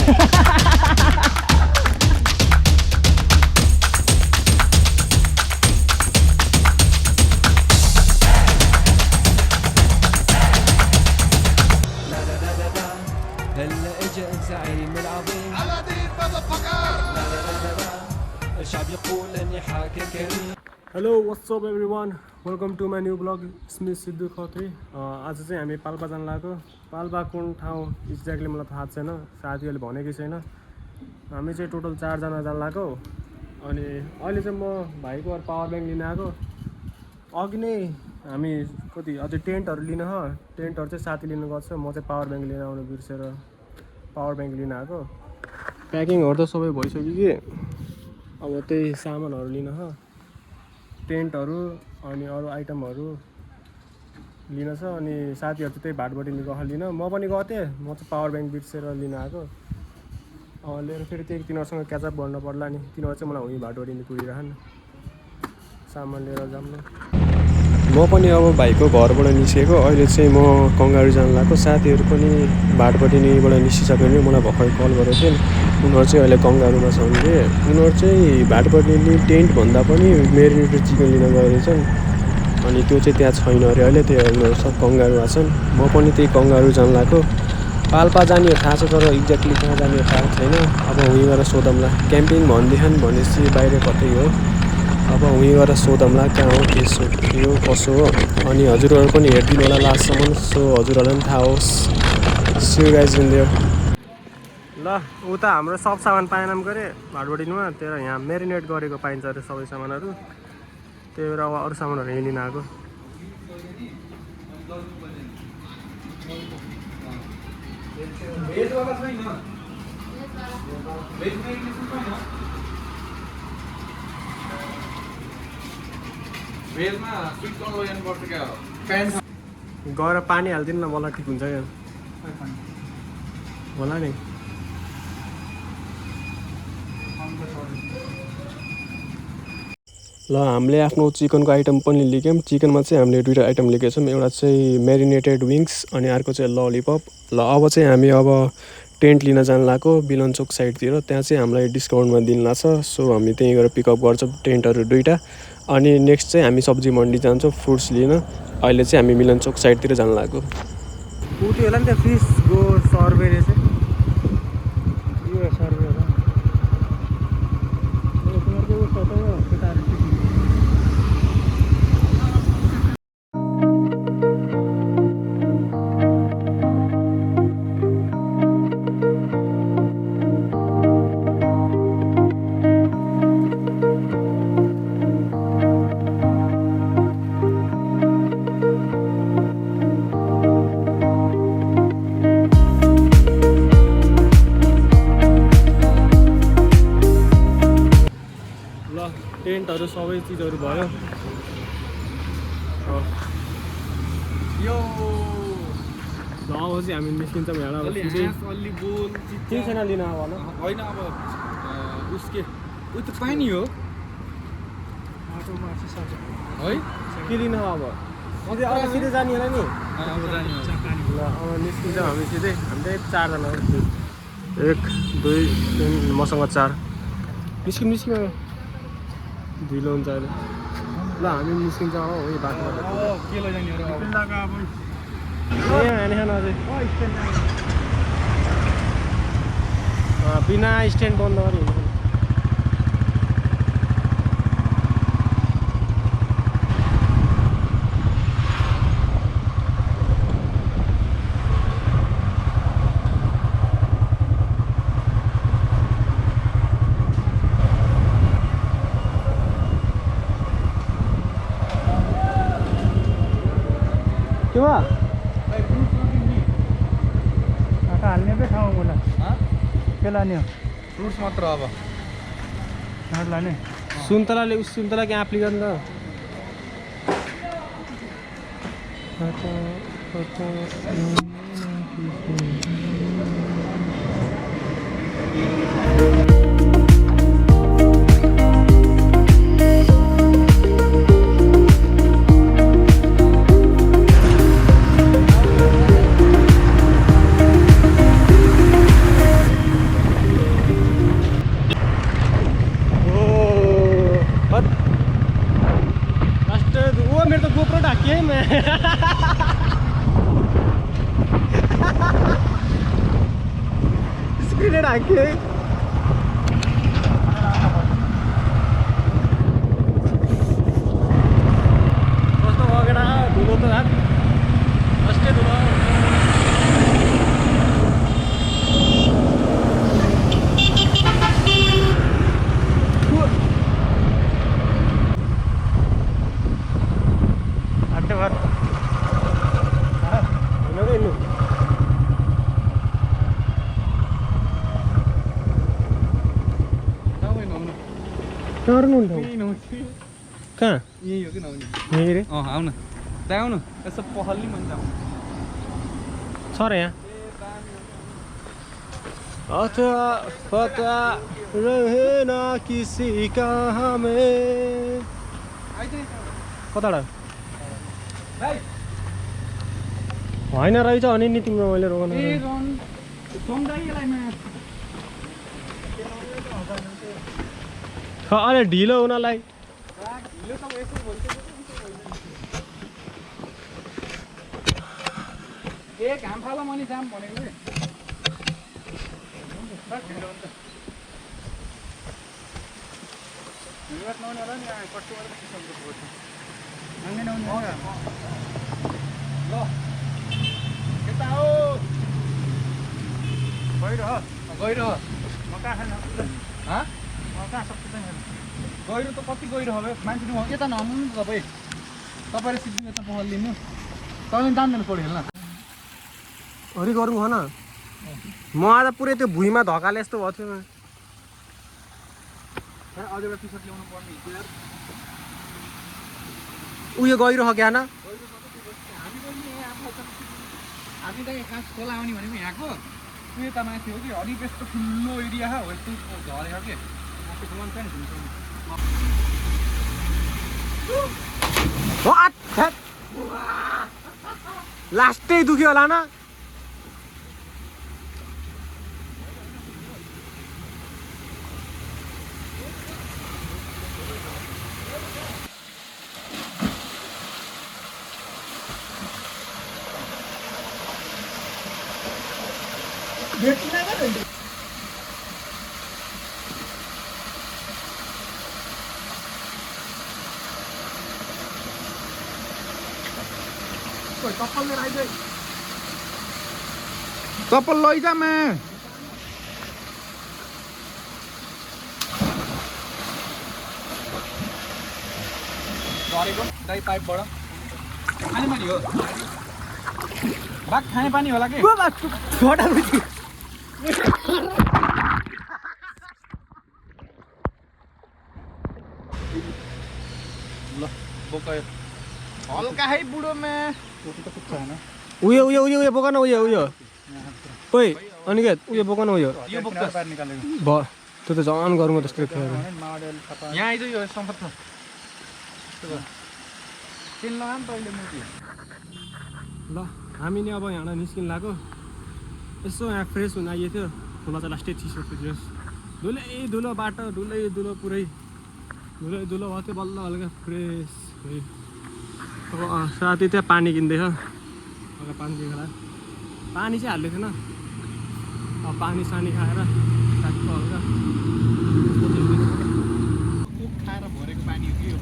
هلا اجا الزعيم العظيم العظيم الشعب يقول اني حاكم كريم. Hello, what's up everyone? Welcome to my new vlog. Smith Sidhu Khatri. आज चाहिँ हामी पाल्पा जान लागेको. पाल्पा कुन ठाउँ एक्ज्याक्टली मलाई थाहा छैन, साथीहरूले भनेकै छैन. हामी चाहिँ टोटल 4 जना जान लागेको. अनि अहिले चाहिँ म भाइको पावर ब्याङ्क लिन आएको. अघि नै हामी कति अझै टेन्टहरू लिन टेन्टहरू चाहिँ साथी लिनु गएको छ. म चाहिँ पावर ब्याङ्क लिन आउनु बिर्सेर पावर ब्याङ्क लिन आएको. प्याकिङहरू त सबै भइसक्यो कि अब त्यही सामानहरू लिन टेन्टहरू अनि अरू आइटमहरू लिन छ. अनि साथीहरू चाहिँ त्यही भाटबडी गएको लिन. म पनि गएको थिएँ. म चाहिँ पावर ब्याङ्क बिर्सेर लिन आएको. लिएर फेरि त्यही तिनीहरूसँग क्याचअप गर्न पर्ला नि. तिनीहरू चाहिँ मलाई उहीँ भाटबडी कुरिरहन् सामान लिएर जाऊँ न. म पनि अब भाइको घरबाट निस्केको. अहिले चाहिँ म कङ्गारू जान लागेको. साथीहरू पनि भाटबडीबाट निस्किसक्यो भने मलाई भर्खर कल गरेको थियो. उनीहरू चाहिँ अहिले कङ्गारूमा छन् कि उनीहरू चाहिँ भाटबडीले टेन्ट भन्दा पनि मेरिनेटेड चिकन लिन गएको रहेछन्. अनि त्यो चाहिँ त्यहाँ छैन अरे अहिले. त्यो उनीहरू सब कङ्गारू आछन्. म पनि त्यही कङ्गारू जान लागेको. पाल्पा जाने थाहा छ तर एक्ज्याक्टली कहाँ जाने थाहा छैन. अब उहीँ गएर सोधौँला. क्याम्पिङ भन्दैछन् भनेपछि बाहिर कतै हो. अब उहीँ गएर सोधौँला कहाँ हो के हो कसो हो. अनि हजुरहरू पनि हेरिदिनु होला लास्टसम्म, सो हजुरहरूलाई पनि थाहा होस्. See you guys in there. ल उता हाम्रो सब सामान पाएनौँ गरे भाटबडीमा. त्यही यहाँ मेरिनेट गरेको पाइन्छ अरे सबै सामानहरू. त्यही भएर अब अरू सामानहरू यहीँ लिन आएको. गएर पानी हालिदिनु न, मलाई ठिक हुन्छ क्या होला नि. ल हामीले आफ्नो चिकनको आइटम पनि लियौँ. चिकनमा चाहिँ हामीले 2टा आइटम लिएका छौँ. एउटा चाहिँ मेरिनेटेड विङ्स अनि अर्को चाहिँ ललिपप. ल अब चाहिँ हामी अब टेन्ट लिन जान लागेको बिलनचोक साइडतिर. त्यहाँ चाहिँ हामीलाई डिस्काउन्टमा दिनु लाग्छ. सो हामी त्यहीँ गएर पिकअप गर्छौँ टेन्टहरू 2टा. अनि नेक्स्ट चाहिँ हामी सब्जी मन्डी जान्छौँ फ्रुट्स लिन. अहिले चाहिँ हामी मिलनचोक साइडतिर जान लागेको. उति होला नि त फिस गो सर्वे रहेछ. यो सर्वे होला. टेन्टहरू सबै चिजहरू भयो. यो ल अब चाहिँ हामी निस्किन्छौँ यहाँ. के छैन लिन अब होइन. अब उसके उयो त पानी हो है. के लिन अब सिधै जाने होला नि. ल अब निस्किन्छौँ हामी सिधै. हामी चाहिँ 4 जना हो. 1 2 3 मसँग 4 निस्कियो ढिलो हुन्छ अहिले. ल हामी निस्किन्छौँ हो यही बाटोबाट. के लैजाने अझै बिना स्ट्यान्ड बन्द गरी हिँड्नु. के भयो हाल्ने पो ठाउँ बोला के लाने हो. फ्रुट्स मात्र अब लाने. सुन्तलाले सुन्तला के आँप लिएर राख्यो कस्तो भयो केटा धुलो त हात फस्टै धुलो कहाँ यही हो कि नहुने यही रे आऊ न त्यहाँ आउनु यसो पहल्ली मन जाऊ छ र यहाँ अच्छा पता रहेन किसी का हमें कता होइन रहेछ अनि नि तिम्रो मैले रोक्नु अलि ढिलो हुनलाई घाम फाला मैले जाम भनेको गहिरो म कहाँ खान कहाँ सक्छ गहिरो त कति गहिरो हो मान्छे यता नहुनु नि तपाईँ तपाईँले सिद्धि यता पहलिनु तपाईँले जान्दैन पढ्यो हेर्न हरि गरौँ भन म आज पुरै त्यो भुइँमा धकाले यस्तो भएको थियो अझ एउटा टी सर्ट ल्याउनु पर्ने उयो गहिरो हो क्या न हामी त खास खोला आउने भनेको यहाँको उयो त माथि हो कि हरि यस्तो ठुलो एरिया हो यस्तो झरेको के मन छैन लास्टै दुख्यो होला न चप्पल लैजामा झरेको दाइ पाइपबाट खाने पानी हो बाघ खाने पानी होला कि ल बोकायो हल्का है बुढोमा उयो उयो उयो उयो बोका न उयो उयो ओइ अनिकेत उयो बोका न उयो यो बोक्दा भ त्यो त झन् गरौँ त्यस्तो खेर यहाँ आइज यो सम्पत्ति तेल लगाम तैँले मुटी ल हामी नि अब यहाँबाट निस्किन लाग्यो यसो यहाँ फ्रेस हुन आइएको थियो खोला चाहिँ लास्टै चिसो थियो धुलै धुलो बाटो धुलै धुलो पुरै धुलै धुलो भयो त्यो बल्ल हल्का फ्रेस अब साथी त्यहाँ पानी किन्दैछ हल्का पानी देखेर पानी चाहिँ हाल्दै थिएन अब पानी सानी खाएर ट्याक्क हल्का खाएर भरेको पानी हो कि यो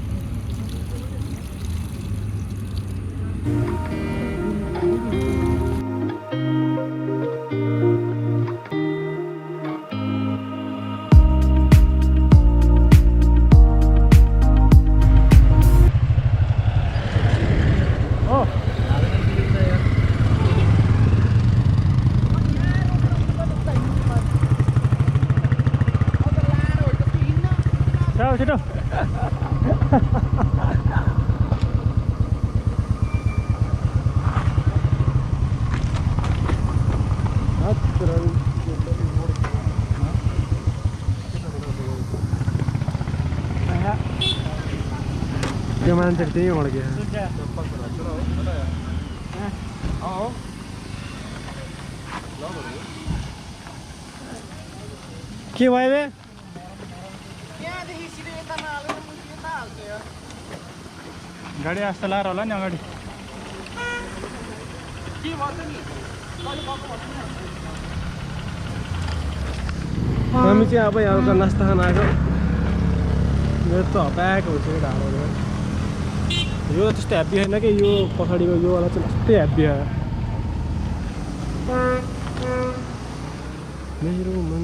छिटो त्यो मान्छे त्यही अड्क्यो के भयो बे गाडी आस्ता लाएर होला नि अगाडि हामी चाहिँ अब यहाँको नास्ता खान आएको मेरो त हप्याएको हुन्छ कि ढाडो यो त्यस्तो ह्याप्पी छैन कि यो पछाडिको योवाला चाहिँ त्यस्तै ह्याप्पी आयो मेरो मन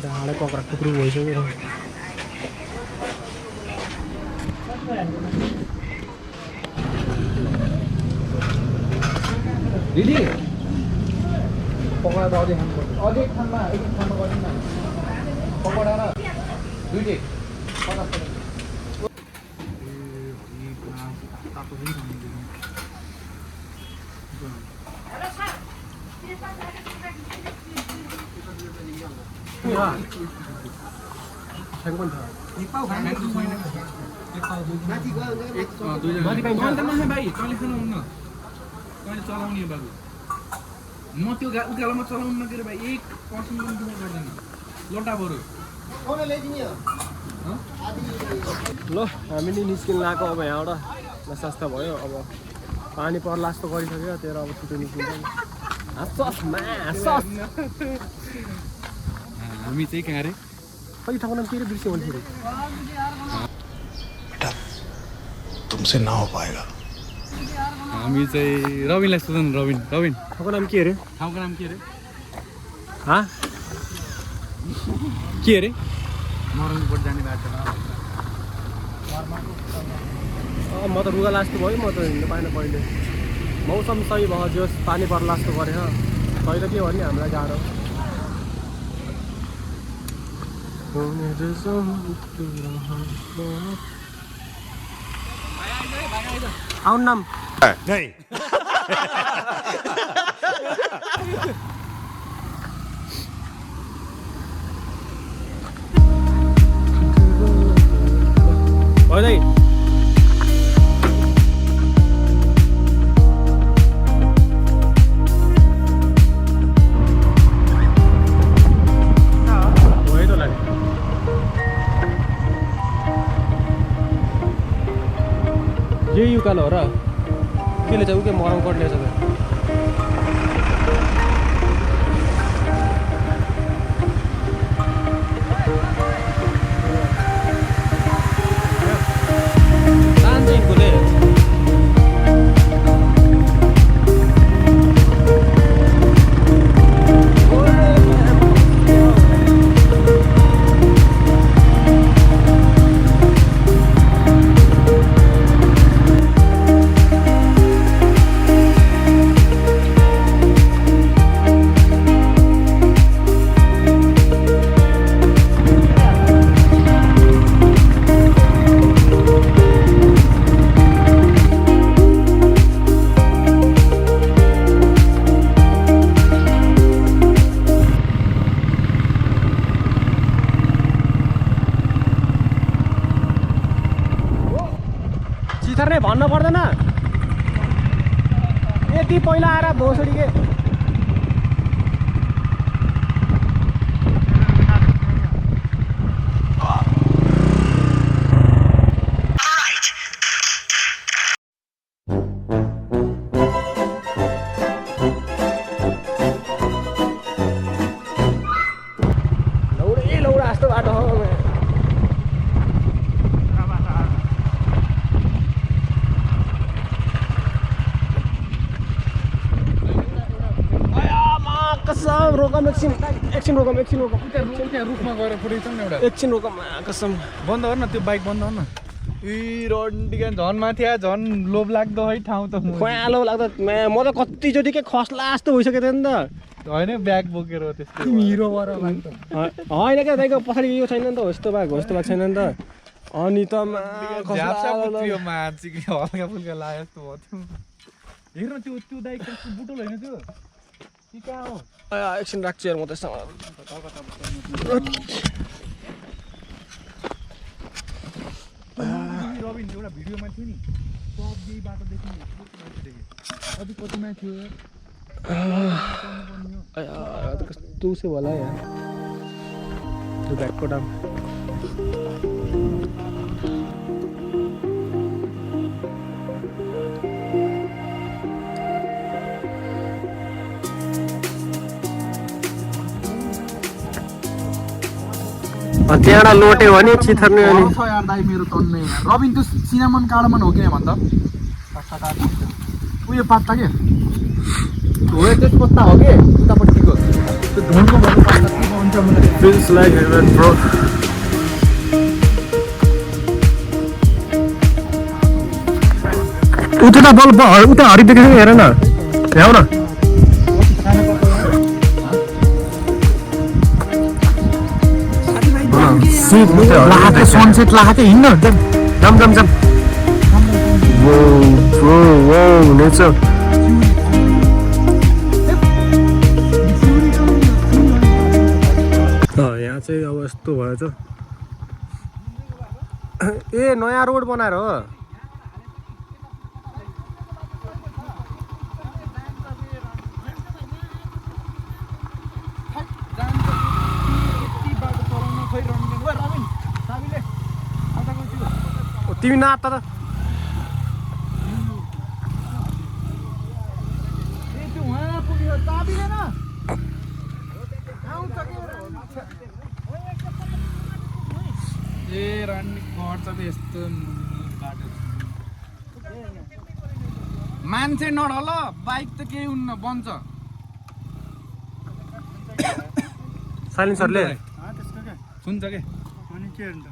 ढाडे कक्रा कुक्रु भइसक्यो दिदी पकौडा त अझै खानुपर्छ अझै खानमा एक खानमा गरिदिनु न पकौडा र दुईटै 50 एक पाउ खाने छैन एक पाउ माथि गयो एक दुईजना माथि पाइन्छ माथि भाइ तैँले खानु न तैँले चलाउने बाबु म त्यो उकालोमा चलाउनु नगेर भाइ 1% पनि दिनु गर्दैन लोटा बरु कोले ल्याइदिने हो ल हामी नि निस्किन लाग्यो अब यहाँबाट नसास्ता भयो अब पानी पर्ला जस्तो गरिसक्यो तेरो अब छिटो निस्किन्छ हामी चाहिँ कहाँ रे कति ठाउँको नाम के रे बिर्स्यो भने फेरि तुमसे ना हो पाएगा हामी चाहिँ रविनलाई सोधन रविन ठाउँको नाम के रे ठाउँको नाम के रे के रे मरङकोट जाने बाटोमा म त रुगा लास्तो भयो म त हिँड्नु पाएन पहिले मौसम सही भयो जो पानी पर्ला जस्तो गरेछ तैँले के भन्ने हामीलाई गाह्रो आउनु नाम नहीं Olha aí. यही उकालो हो र केले चाहिँ उके मरङकोट ल्याएछ त चिथर नै भन्न पर्दैन यति पहिला आएर भोसडी के लौडा जस्तो बाटो हो रोकम एकछिन रोकम त्यहाँ रुखमा गएर पुऱ्याउँछौँ नि एउटा एकछिन रोकम कसम बन्द गर न त्यो बाइक बन्द गर न रन्डिका झन् माथि आयो झन् लोभ लाग्दो है ठाउँ त खुवालो लाग्दा म त कतिचोटि के खस्ला जस्तो भइसकेको थियो नि त होइन ब्याग बोकेर त्यस्तो हिरो भएर होइन क्या दाइको पछाडि यो छैन नि त हो यस्तो भएको छैन नि त अनि त हल्का फुल्का लाग्यो जस्तो भयो थियो हेर्न त्यो दाइक बुटोल होइन त्यो कि कहाँ हो एकछिन राख्छु यार म त्यसमा रविन एउटा भिडियोमा थियो नि सब यही बाटो देख्ने अझै कतिमा थियो कस्तो उसे होला यार त्यो ब्यागको दाम त्यहाँबाट लोट्यो भने चिथर्ने अनि छ यार दाइ मेरो तन्ने रबिन त्यो सिनामन कार्डमन हो कि भन्दा उयो पत्ता के हो त्यस पत्ता हो कि उतापट्टिको त्यो धुनको भएको पत्ता के हुन्छ मलाई feels like heaven bro उता बल उता हरि देखेको हेर न ल्याउ न लाहाके सनसेट लाहाके हिँड्न जम जम जम वो वो वो नेचर यहाँ चाहिँ अब यस्तो भएछ ए नयाँ रोड बनाएर हो तिमी नाता त ए रानी घर त यस्तो मान्छे नढल बाइक त केही हुन्न बन्छ साइलेन्सरले सुन्छ के अनि के हुन्छ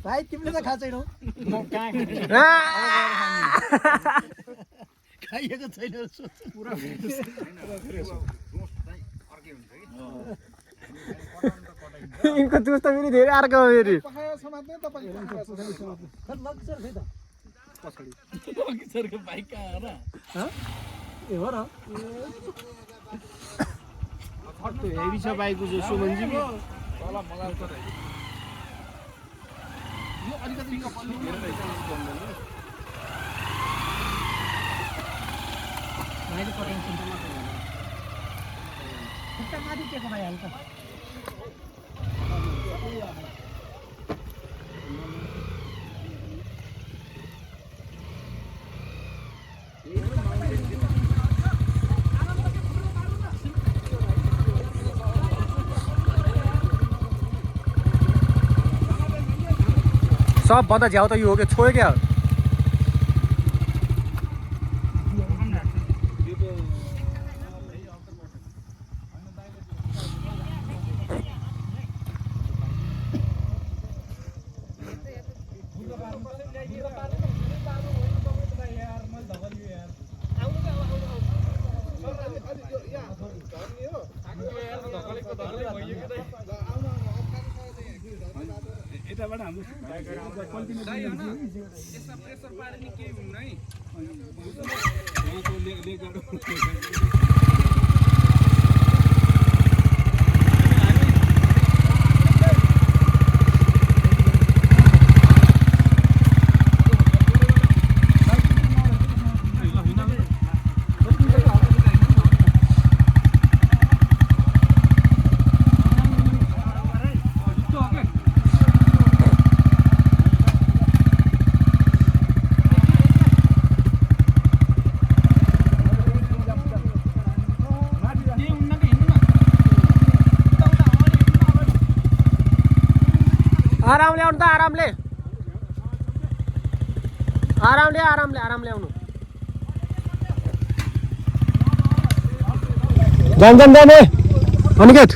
भाइ तिमीले त खाँदैनौ म खाइएको छैन पुरा यिनको जुस त फेरि धेरै अर्को हो फेरि हेभी छ बाइकको जसो भन्छ कि सबभन्दा झ्याउ त यो हो कि छोयो क्या आरामले आउनु त आरामले आरामले आरामले आरामले आउनु जान जान जाने अनिकेत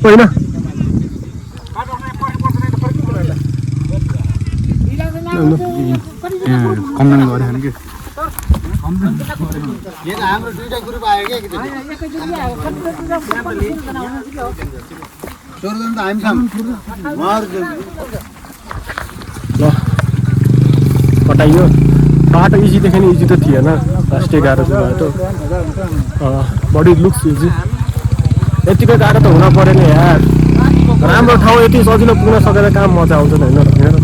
होइन कम्प्लेन गरे नि के हाम्रो दुईटा ग्रुप आयो क्या सोर्दैन त हामी छौँ ल कटाइयो बाटो इजी देख्यो नि इजी त थिएन लास्टै गाह्रो थियो बाटो बडी लुक्स इजी यतिकै गाह्रो त हुन परेन यार राम्रो ठाउँ यति सजिलो पुग्न सकेर काम मजा आउँछ नि होइन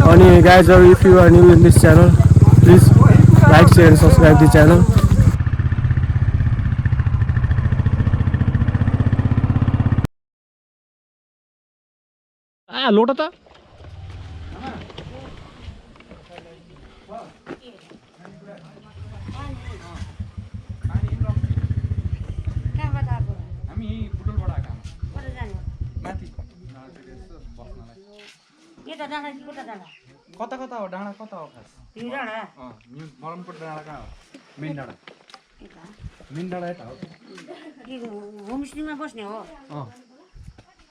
अनि guys if you are new in this channel please like share and subscribe this channel लोटा त हामी बुटोलबाट आएका माथि कता कता हो डाँडा कता हो खास न्यू मरमकोट डाँडा कहाँ हो मेन डाँडा यता हो होमस्टेमा बस्ने हो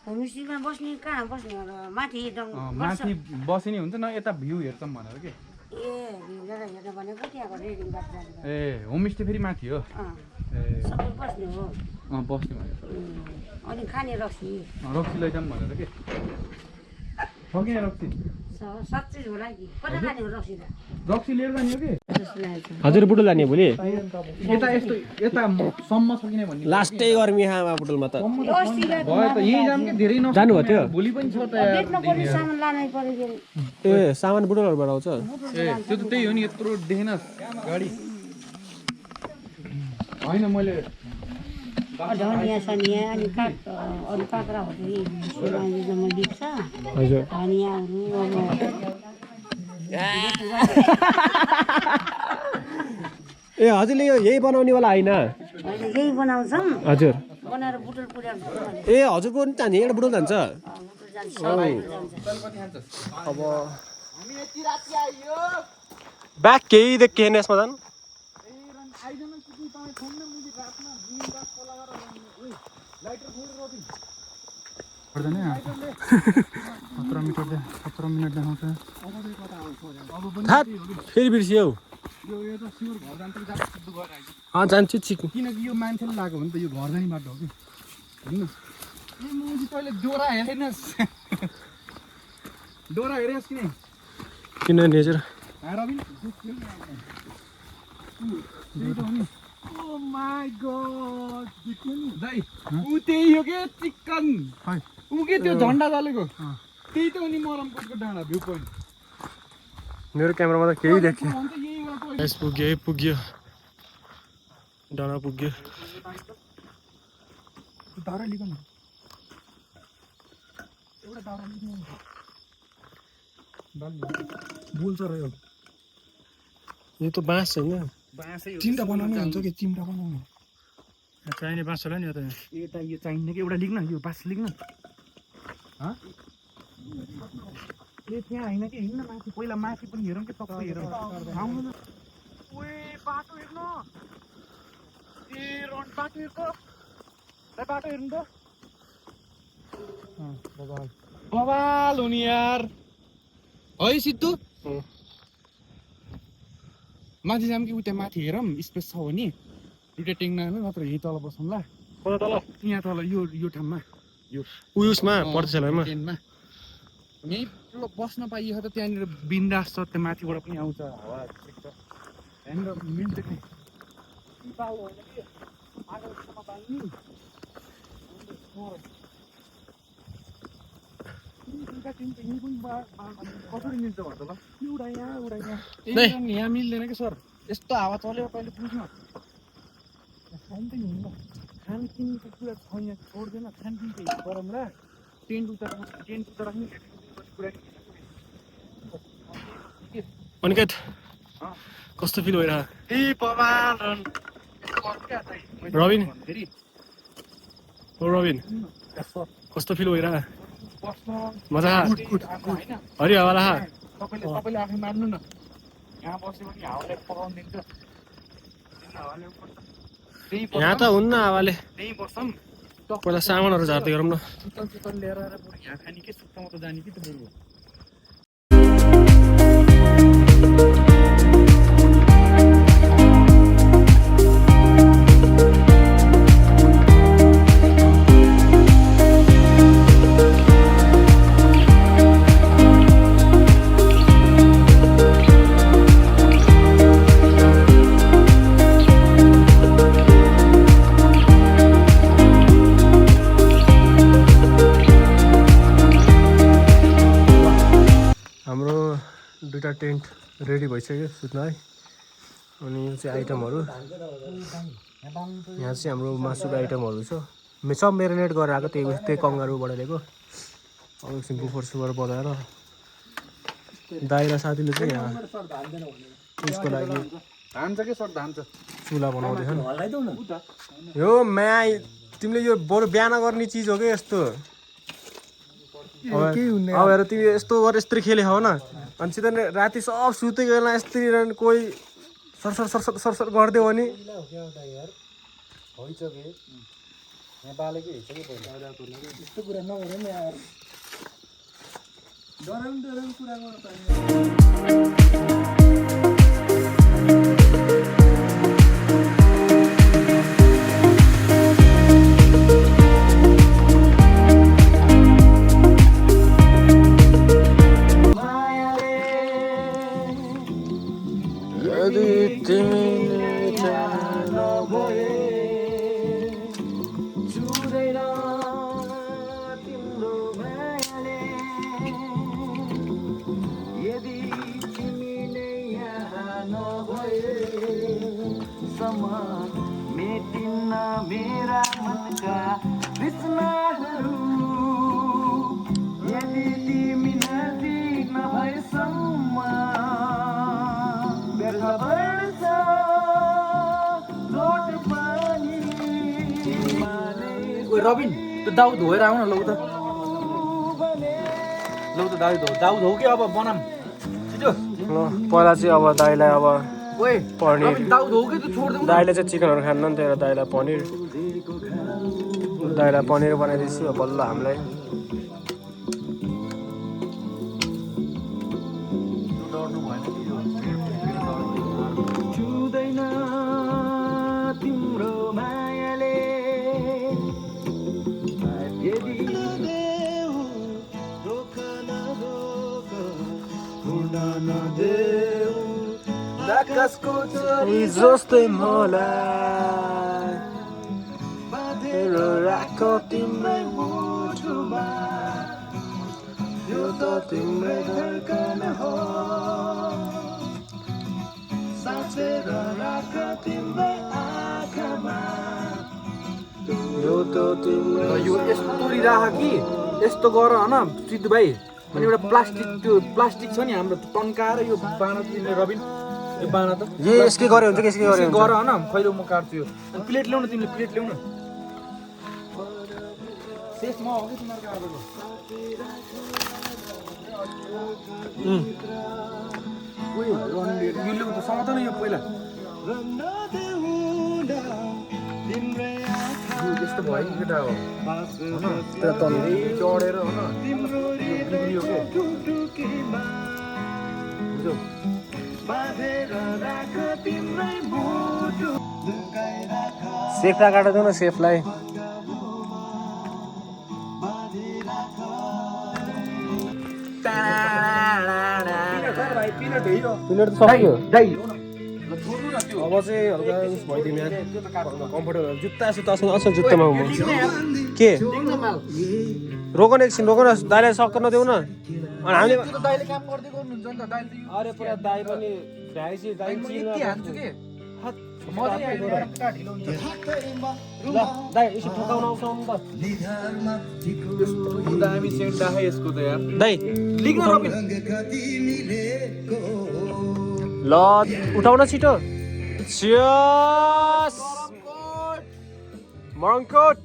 होमस्टेमा बस्ने कहाँ बस्ने हो माथि एकदम माथि बसे नि हुन्छ न यता भ्यू हेर्छौँ भनेर के हेर्न भनेको त्यहाँको रेडिङ बात जाने ए होमस्टे फेरि माथि हो ए सबै बस्ने हो बस्ने भनेर अनि खाने रक्सी रक्सी लैजाउँ भनेर के हो कि रक्सी साँच्चै होला कि कता खाने हो रक्सी त रक्सी लिएर जाने हो कि हजुर बुटोल लाने भोलि यता यस्तो यतासम्म छ कि नै भन्ने लास्टै गर्मी आमा बुटोलमा त भयो त यहीँ जाम कि धेरै जानुभएको थियो भोलि पनि छ त बेच्न पर्ने सामान लानै पर्यो ए सामान बुटोलहरूबाट आउँछ ए त्यो त त्यही हो नि यत्रो देखेन गाडी होइन मैले धनियाँ सनियाँ अनि अरू काँक्राहरू जम्मा बिक्छ हजुर धनियाँहरू ए हजुरले यो यही बनाउनेवाला होइन यही बनाउँछौँ हजुर बनाएर बुटोल पुर्याउँछ ए हजुरको पनि जाने एउटा बुटोल जान्छ अब ब्याग केही देखिएन यसमा झन् फेरि बिर्सियौ जान्छु चिक्नु किनकि यो मान्छेले लगाएको भने त यो घर जाने बाटो हो कि होइन ए मुजी तैँले डोरा हेरेनस् डोरा हेरेस् कि किन नेचर रबिन ओ माई गॉड देख्नु नि दाइ ऊ त्यही हो के चिकन ऊ के त्यो झन्डा जलेको त्यही त हो नि मरमकोटको डाँडा भ्यू पोइन्ट मेरो क्यामेरामा त केही देखेँ यही पुग्यो डाँडा पुग्यो दाउरा लिएको न एउटा दाउरा लिनु बोल्छ र यो त बाँस छैन चिम्टा बनाउनु हुन्छ कि चिम्टा बनाउनु चाहिने बाँस होला नि यता यो चाहिने कि एउटा लिग्न यो बाँस लिग्न ए त्यहाँ होइन कि हिँड्न माथि पहिला माथि पनि हेरौँ कि तपाईँ हेरौँ आउनु न ओए बाटो हेर्नु ए रन बाटो हेर्को बाटो हेर्नु त बवाल हो नि यार है सिद्धु माथि जाऊँ कि उता माथि हेरौँ स्पेस छ भने दुइटा टेङ्ना नत्र यहीँ तल बसौँला तल यहाँ तल यो ठाउँमा यो उयसमा पर्छ टेनमा यहीँ बस्न पाइयो त त्यहाँनिर बिन्दास छ त्यो माथिबाट पनि आउँछ हावा त्यहाँनिर मेन देख्ने कसरी मिल्छ भन्छ ल एउटा यहाँ मिल्दैन कि सर यस्तो हावा चल्यो कहिले बुझ्न खान त हिँड्नु खानपिनको कुरा छ यहाँ छोड्दैन खानपिन त गरौँला टेन्ट उता राख्ने अनिकेत कस्तो फिल भइरहेको रबिन रबिन कस्तो फिल भइरहेको मजा हरि हावा तपाईँले आफै मान्नु न यहाँ बस्यो भने हावाले पकाउनु दिन्छ यहाँ त हुन्न हावाले त्यहीँ बस्छौँ पहिला सामानहरू झार्दै गरौँ न चिकन लिएर यहाँ खाने के सुक्खामा त जाने कि त बरु दुईटा टेन्ट रेडी भइसक्यो सुत्न है। अनि यो चाहिँ आइटमहरू यहाँ चाहिँ हाम्रो मासुको आइटमहरू छ। सब मेरिनेट गरेर आएको त्यही कङ्गारुबाट ल्याएको। अब एकछिन बुफर सुफर बनाएर दाइ र साथीले चाहिँ यहाँ उसको लागि चुला बनाउँदैछन्। यो म्या तिमीले यो बरु बिहान गर्ने चिज हो कि यस्तो। अब हेर तिमी यस्तो गरेर यस्तरी खेले हो न अनि सिधै राति सब सुतेको बेला यस्तरी कोही सरसर सरसर सरसर गरिदियो भने मेरा मनका तृष्णाहरू यदि तिमी नजिक नभएसम्म व्यर्थ बढ्छ लोट पानी। ओइ रबिन त्यो दाउ धोएर आउन लौ त दाउ धो कि अब बनाम छिटो। पहिला चाहिँ अब दाइलाई अब ओइ पनिर दाउ धो कि तँ छोड दे। दाइले चाहिँ चिकनहरू खान्न नि त्यही भएर दाइलाई पनिर बनाइदिन्छु बल्ल हामीलाई। छुँदैन तिम्रो मायाले यदि नदेऊ आकाशको चरी जस्तै मलाई राख तिम्रै मुटुमा यो त तिम्रै धड्कन हो साँचेर राख तिम्रै आँखामा यो त तिम्रै। यो यस्तो राख कि यस्तो गर होइन सिद्धु भाइ। अनि एउटा प्लास्टिक छ नि हाम्रो तन्काएर यो बाँडा तिमीले रबिन यो बाँडा त यसकै गरे हुन्छ कि यसकै गरे हुन्छ गर होइन खैरो म काट्छु यो। अनि प्लेट ल्याउनु तिमीले प्लेट ल्याउनु शेष म हो कि तिमीहरूको आजको यो ल्याउ त समात न यो पहिला यस्तो भयो कि केटा हो चढेर होइन बिग्रियो के बुझ्यौ। सेफलाई काट्दैन न सेफलाई। पिनट त सक्यो। अब चाहिँ हल्का भइदिउँ यार कम्फर्टेबल जुत्ता सुत्ता असल जुत्तामा म के रोकन एकछिन रोकन दाइलाई सक्क नदेऊ न। अनि हामीले दाइले काम गर्दै गर्नुहुन्छ नि त दाइले अरे पुरा दाइ पनि भ्याइसी दाइ यति हान्छु के म चाहिँ ढिलो हुन्छ ल दाइ यसो ठोकाउन आउँछ नि त यस्तो दामी सेन्ट आए यसको त यार दाइ लिग न रबिन ल उठाउन छिटो। चियर्स मरङकोट।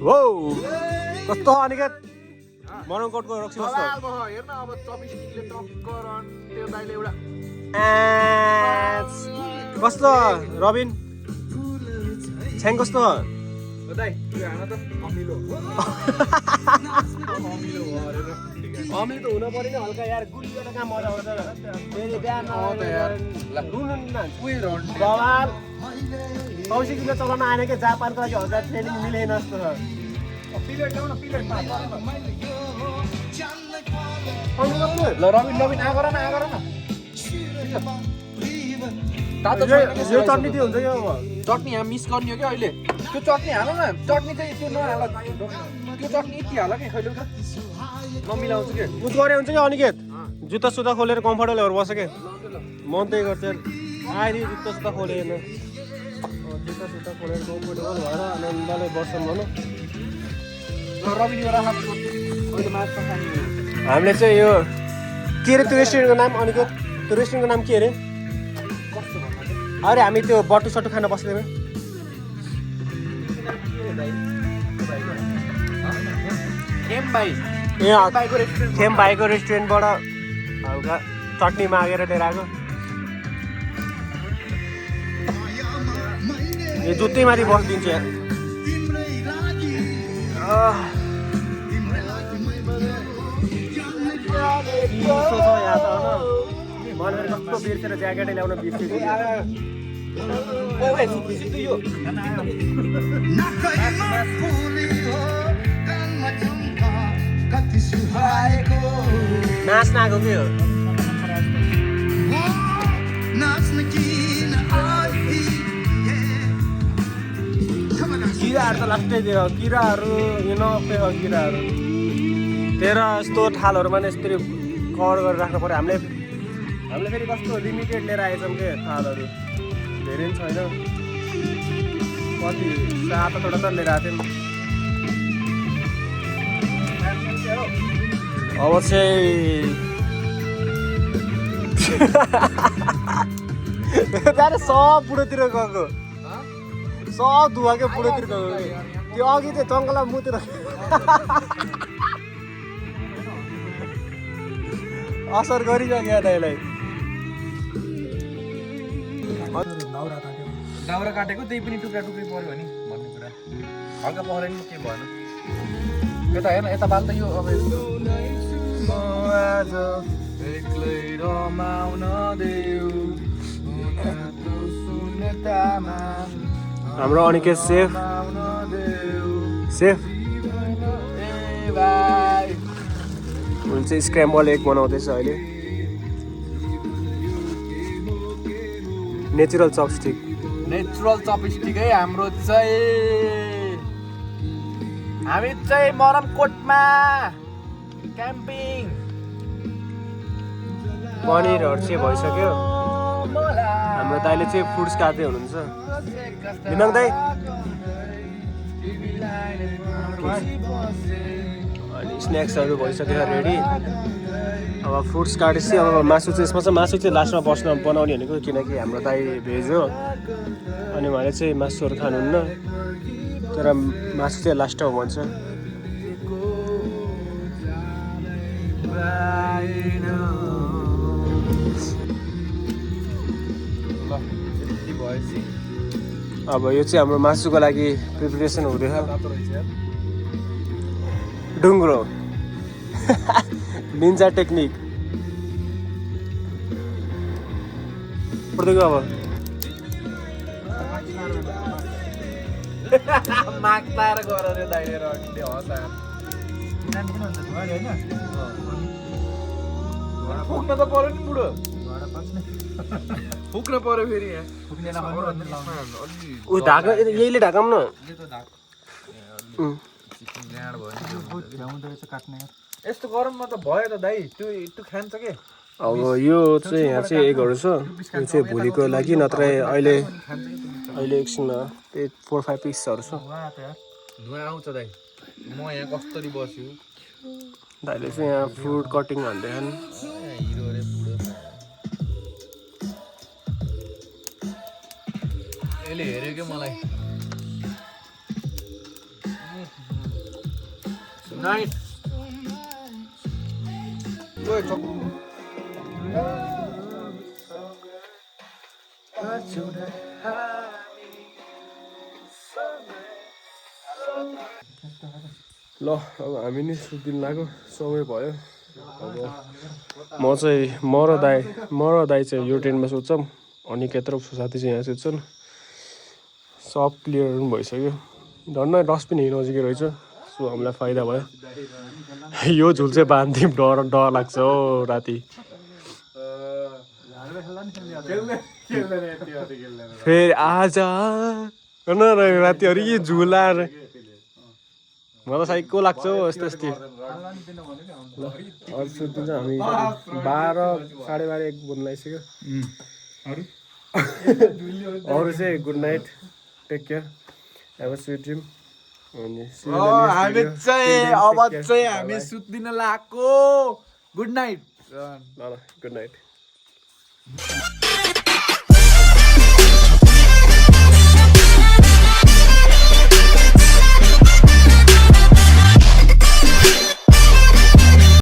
वो कस्तो अनिकेत मरङकोटको रक्सी कस्तो हेर्न अब 24 टिकले टक्कर त्यो दाइले एउटा कस्तो रबिन छ्याङ कस्तो दाइ यो हान त अमिलो अमिलो त हुन पर्यो नि हल्का यार गुली गरेर कहाँ मजा आउँछ फेरि बिहान रुनु बवाल कौशिकले चलाउन आएन कि जापानको लागि हल्का ट्रेनिङ मिलेन जस्तो छ। प्लेट ल्याउन प्लेट ल ल रबिन आगर न तातो छैन कि यो चटनी चाहिँ हुन्छ क्या अब चटनी यहाँ मिस गर्ने हो क्या अहिले त्यो चटनी हाल न चटनी चाहिँ त्यो नहाल त्यो चटनी यति हाल कि खैले त नमिलाउँछु के उस गरे हुन्छ क्या अनिकेत जुत्ता सुत्ता खोलेर कम्फर्टेबलहरू बस्छ क्या मन त्यही गर्छ आहिले जुत्ता सुत्ता खोलेन जुत्ता सुत्ता खोलेर कम्फर्टेबल भएर आनन्दले बस्छौँ भनौँ रबिनी राखा अहिले माछा खाने हामीले चाहिँ यो के अरे त्यो रेस्टुरेन्टको नाम अनिकेत त्यो रेस्टुरेन्टको नाम के अरे अरे हामी त्यो बटु सटु खान बस्दैनौँ खेम भाइ ए खेम भाइको रेस्टुरेन्टबाट हल्का चटनी मागेर लिएर आएको यो जुत्तैमाथि बसिदिन्छु यार चिसो छ यहाँ त होइन मैले कस्तो बिर्सेर ज्याकेटै ल्याउन बिर्सेको नाच्न आएको के हो किराहरू त लास्टै दियो किराहरू यो नपे हो किराहरू तेह्र यस्तो थालहरूमा नै यसरी कभर गरेर राख्नु पऱ्यो हामीले फेरि कस्तो लिमिटेड लिएर आएछौँ के थालहरू धेरै पनि छैन कति 7-8वटा त लिएर आएको थियौँ अब चाहिँ सब बुढोतिर गएको सब धुवाकै बुढोतिर गएको त्यो अघि चाहिँ जङ्गलमा मुतिर असर गरिसक्यो यसलाई दाउरा काटेको त्यही पनि टुक्रा टुक्री पर्यो नि भन्ने कुरा हल्का परेन के भएन यता हेर्न यता बाल त यो अब एक्लै रमाउन देऊ हाम्रो अनिकेत सेफ उनी चाहिँ स्क्रैम्बल एग बनाउँदैछ अहिले नेचुरल चपस्टिक है हाम्रो चाहिँ हामी चाहिँ मरमकोटमा क्याम्पिङ पनिरहरू चाहिँ भइसक्यो हाम्रो दाइले चाहिँ फ्रुट्स काट्दै हुनुहुन्छ दिनाङ दाइ अनि स्न्याक्सहरू भइसक्यो रेडी अब फ्रुट्स काटेपछि अब मासु चाहिँ यसमा चाहिँ मासु चाहिँ लास्टमा बनाउने भनेको किनकि हाम्रो दाइ भेज हो अनि उहाँले चाहिँ मासुहरू खानुहुन्न तर मासु चाहिँ लास्टमा भन्छ अब यो चाहिँ हाम्रो मासुको लागि प्रिपरेसन हुँदैछ डुङ्ग्रो निन्जा टेक्निक पर्दैको अब माग्ताएर गरेर दाइले रडले हँसाएर फुक्न त पर्यो नि बुढो फुक्न पर्यो फेरि यहाँ उयो ढाका यहीले ढाकाम न यस्तो गरममा त भयो त दाइ त्यो खान्छ के अब यो चाहिँ यहाँ चाहिँ एगहरू छ यो चाहिँ भोलिको लागि नत्र अहिले एकछिनमा त्यही 4-5 पिसहरू छ धुवा आउँछ दाइ म यहाँ कसरी बस्छु दाइले चाहिँ यहाँ फ्रुट कटिङ भन्दैछन् हिरो अरे बुढो यसले हेऱ्यो क्या मलाई नाइट ल अब हामी नि सुत्दिन लाग्यो समय भयो अब म र दाइ चाहिँ यो टेन्टमा सुत्छौँ अनि केत्रो साथी चाहिँ यहाँ सुत्छन् सब क्लियर पनि भइसक्यो झन् डस्टबिन यही नजिकै रहेछ सो हामीलाई फाइदा भयो यो झुल चाहिँ बाँधिदिउँ डर लाग्छ हो राति फेरि आज गर्न रातिहरू कि झुला म त साइको लाग्छ हौ यस्तो यस्तो अरू सुत्दिन्छ हामी 12 12:30 1 बज्न लागिसक्यो अरू चाहिँ good night take care have a sweet dream अनि हामी चाहिँ अब चाहिँ हामी सुत्दिन लागेको गुड नाइट ल गुड नाइट